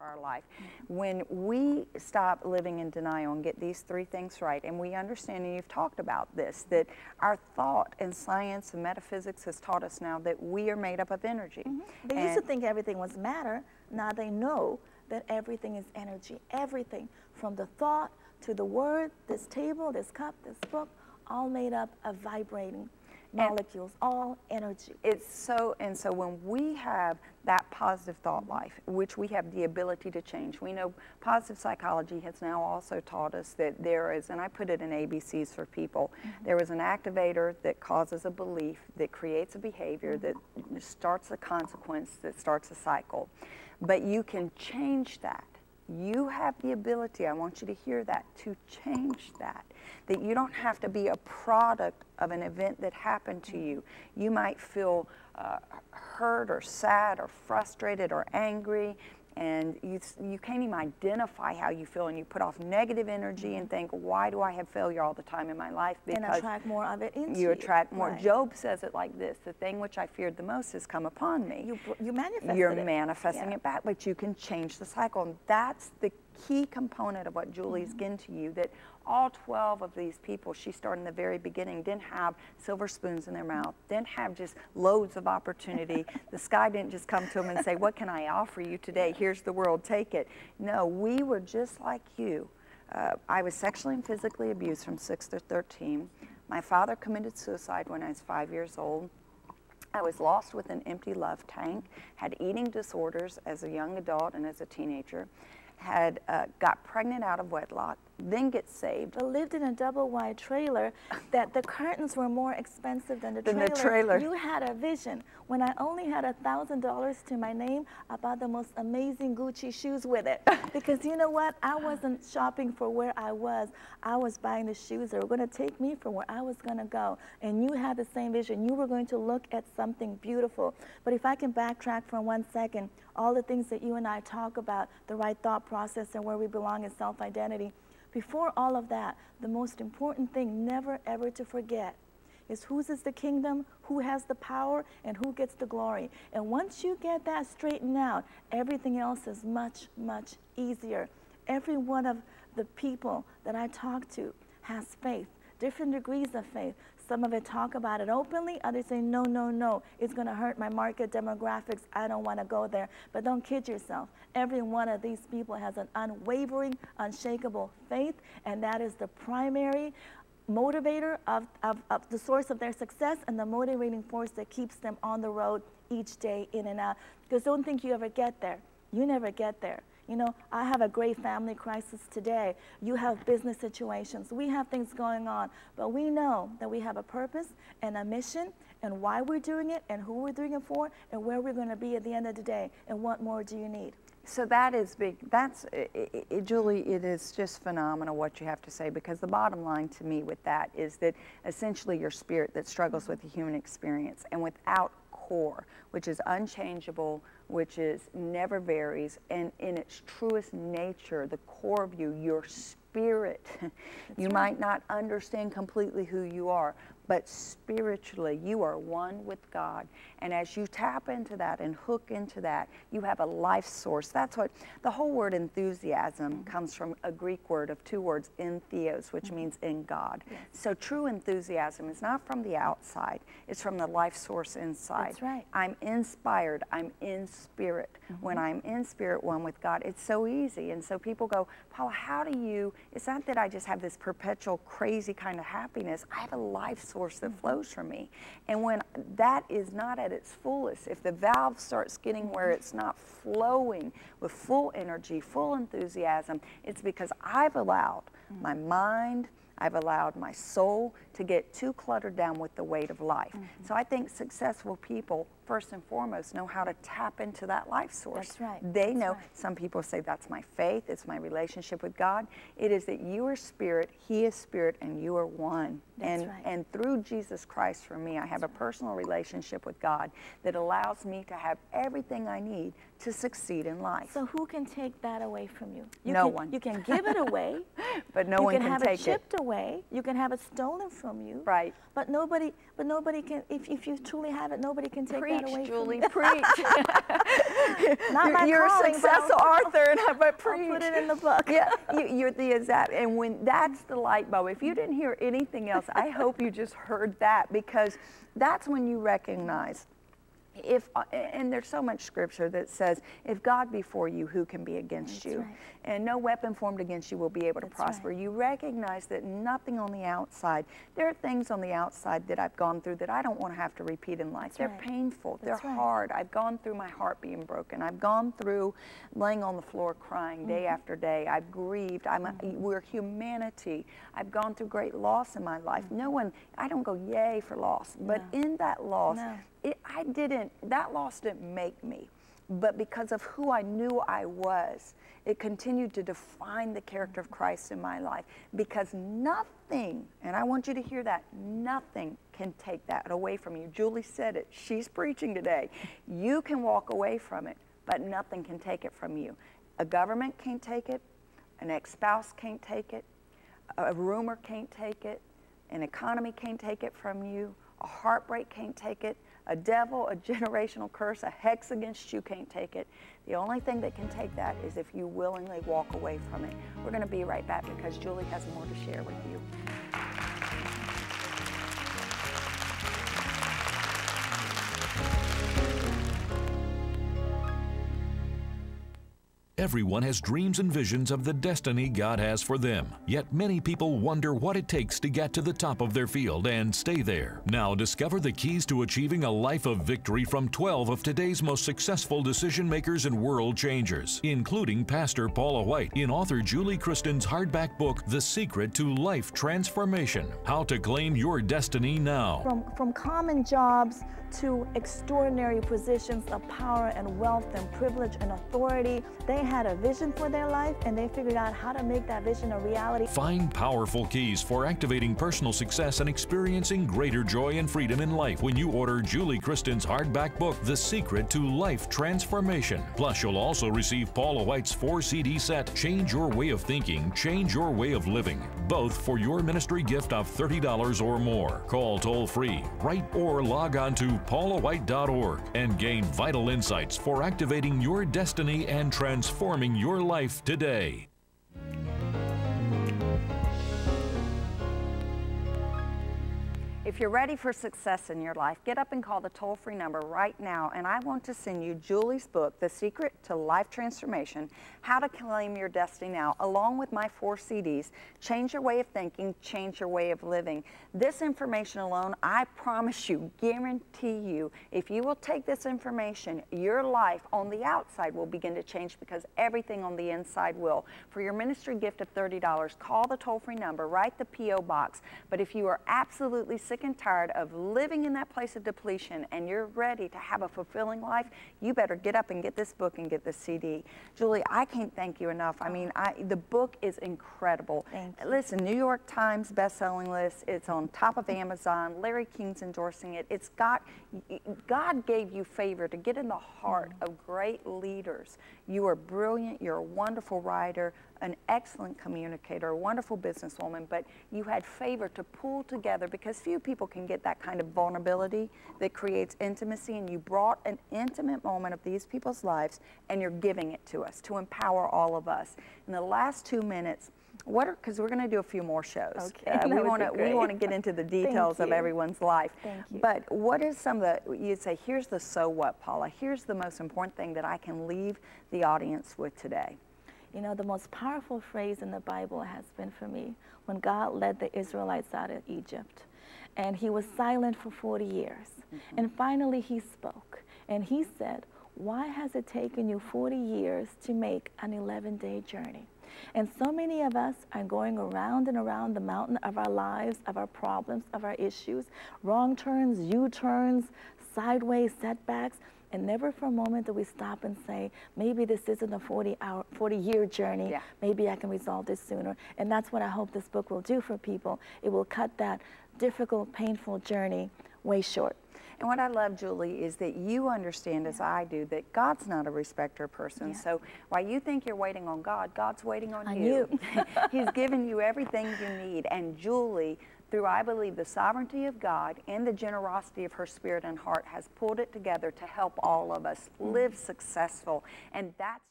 for our life. When we stop living in denial and get these three things right, and we understand, and you've talked about this, that our thought and science and metaphysics has taught us now that we are made up of energy. They used to think everything was matter. Now they know that everything is energy. Everything, from the thought to the word, this table, this cup, this book, all made up of vibrating molecules, all energy. It's so, and so when we have that positive thought life, which we have the ability to change, we know positive psychology has now also taught us that there is, and I put it in ABCs for people, there is an activator that causes a belief, that creates a behavior, that starts a consequence, that starts a cycle. But you can change that. You have the ability, I want you to hear that, to change that. That you don't have to be a product of an event that happened to you. You might feel hurt or sad or frustrated or angry, and you can't even identify how you feel, and you put off negative energy and think, why do I have failure all the time in my life? Because and attract more of it into you. attract more. Right. Job says it like this: the thing which I feared the most has come upon me. You manifested You're it. manifesting it back, but you can change the cycle, and that's the key component of what Julie's getting to you, that all 12 of these people, she started in the very beginning, didn't have silver spoons in their mouth, didn't have just loads of opportunity. The sky didn't just come to them and say, what can I offer you today? Here's the world, take it. No, we were just like you. I was sexually and physically abused from 6 to 13. My father committed suicide when I was 5 years old. I was lost with an empty love tank, had eating disorders as a young adult and as a teenager, had got pregnant out of wedlock, then get saved. I lived in a double wide trailer that the curtains were more expensive than the trailer. You had a vision. When I only had $1,000 to my name, I bought the most amazing Gucci shoes with it. Because you know what? I wasn't shopping for where I was. I was buying the shoes that were going to take me from where I was going to go. And you had the same vision. You were going to look at something beautiful. But if I can backtrack for 1 second, all the things that you and I talk about, the right thought process and where we belong as self-identity, before all of that, the most important thing never ever to forget is whose is the kingdom, who has the power, and who gets the glory. And once you get that straightened out, everything else is much, much easier. Every one of the people that I talk to has faith, different degrees of faith. Some of it talk about it openly, others say, no, no, no, it's going to hurt my market demographics, I don't want to go there. But don't kid yourself. Every one of these people has an unwavering, unshakable faith, and that is the primary motivator of the source of their success and the motivating force that keeps them on the road each day, in and out. Because don't think you ever get there. You never get there. You know, I have a great family crisis today. You have business situations. We have things going on. But we know that we have a purpose and a mission and why we're doing it and who we're doing it for and where we're going to be at the end of the day. And what more do you need? So that is big. That's, Julie, it is just phenomenal what you have to say, because the bottom line to me with that is that essentially your spirit that struggles with the human experience, and without core, which is unchangeable, which is never varies, and in its truest nature, the core of you, your spirit, you might not understand completely who you are, but spiritually you are one with God. And as you tap into that and hook into that, you have a life source. That's what the whole word enthusiasm comes from, a Greek word of 2 words, entheos, which means in God. Yes. So true enthusiasm is not from the outside, it's from the life source inside. That's right. I'm inspired, I'm in spirit. When I'm in spirit, one with God, it's so easy. And so people go, Paula, how do you, it's not that I just have this perpetual crazy kind of happiness, I have a life source that flows from me. And when that is not at its fullest, if the valve starts getting where it's not flowing with full energy, full enthusiasm, it's because I've allowed my mind, I've allowed my soul to get too cluttered down with the weight of life. So I think successful people, first and foremost, know how to tap into that life source. That's right. They know, some people say that's my faith, it's my relationship with God. It is that you are spirit, He is spirit, and you are one. And through Jesus Christ, for me, I have a personal relationship with God that allows me to have everything I need to succeed in life. So who can take that away from you? No one. You can give it away, but no one can take it. You can have it chipped away. You can have it stolen from you. Right. But nobody can. If you truly have it, nobody can take Preach, Julie, preach. Not my you're calling, a successful author, but preach. I'll put it in the book. Yeah, you're the exact, and when that's the light bulb, if you didn't hear anything else, I hope you just heard that, because that's when you recognize, and there's so much scripture that says, if God be for you, who can be against you? Right. And no weapon formed against you will be able to prosper. Right. You recognize that nothing on the outside, there are things on the outside that I've gone through that I don't want to have to repeat in life. They're painful. They're hard. I've gone through my heart being broken. I've gone through laying on the floor crying day after day. I've grieved. We're humanity. I've gone through great loss in my life. No one, I don't go yay for loss, but in that loss, that loss didn't make me, but because of who I knew I was, it continued to define the character of Christ in my life, because nothing, and I want you to hear that, nothing can take that away from you. Julie said it. She's preaching today. You can walk away from it, but nothing can take it from you. A government can't take it. An ex-spouse can't take it. A rumor can't take it. An economy can't take it from you. A heartbreak can't take it. A devil, a generational curse, a hex against you can't take it. The only thing that can take that is if you willingly walk away from it. We're going to be right back because Julie has more to share with you. Everyone has dreams and visions of the destiny God has for them. Yet many people wonder what it takes to get to the top of their field and stay there. Now discover the keys to achieving a life of victory from 12 of today's most successful decision makers and world changers, including Pastor Paula White in author Julie Chrystyn's hardback book, The Secret to Life Transformation: How to Claim Your Destiny Now. From common jobs to extraordinary positions of power and wealth and privilege and authority, they had a vision for their life and they figured out how to make that vision a reality. Find powerful keys for activating personal success and experiencing greater joy and freedom in life when you order Julie Chrystyn's hardback book, The Secret to Life Transformation. Plus, you'll also receive Paula White's 4-CD set, Change Your Way of Thinking, Change Your Way of Living, both for your ministry gift of $30 or more. Call toll-free, write or log on to paulawhite.org and gain vital insights for activating your destiny and transforming your life today. If you're ready for success in your life, get up and call the toll-free number right now, and I want to send you Julie's book, The Secret to Life Transformation: How to Claim Your Destiny Now, along with my 4 CDs, Change Your Way of Thinking, Change Your Way of Living. This information alone, I promise you, guarantee you, if you will take this information, your life on the outside will begin to change, because everything on the inside will. For your ministry gift of $30, call the toll-free number, write the P.O. box. But if you are absolutely sick and tired of living in that place of depletion and you're ready to have a fulfilling life, you better get up and get this book and get this CD. Julie, I can't thank you enough. I mean, the book is incredible. Thank you. Listen, New York Times best-selling list. It's on top of Amazon. Larry King's endorsing it. It's got, God gave you favor to get in the heart of great leaders. You are brilliant. You're a wonderful writer, an excellent communicator, a wonderful businesswoman, but you had favor to pull together, because few people can get that kind of vulnerability that creates intimacy, and you brought an intimate moment of these people's lives and you're giving it to us to empower all of us. In the last 2 minutes, because we're going to do a few more shows. Okay, we want to get into the details of everyone's life. Thank you. But what is some of the, you'd say, here's the so what, Paula? Here's the most important thing that I can leave the audience with today. You know, the most powerful phrase in the Bible has been for me when God led the Israelites out of Egypt. And he was silent for 40 years. And finally he spoke. And he said, why has it taken you 40 years to make an 11-day journey? And so many of us are going around and around the mountain of our lives, of our problems, of our issues, wrong turns, U-turns, sideways setbacks. And never for a moment do we stop and say, maybe this isn't a 40-year journey. Yeah. Maybe I can resolve this sooner. And that's what I hope this book will do for people. It will cut that difficult, painful journey way short. And what I love, Julie, is that you understand, as I do, that God's not a respecter of persons. So while you think you're waiting on God, God's waiting on you. He's given you everything you need. And Julie, through, I believe, the sovereignty of God and the generosity of her spirit and heart, has pulled it together to help all of us live successful. And that's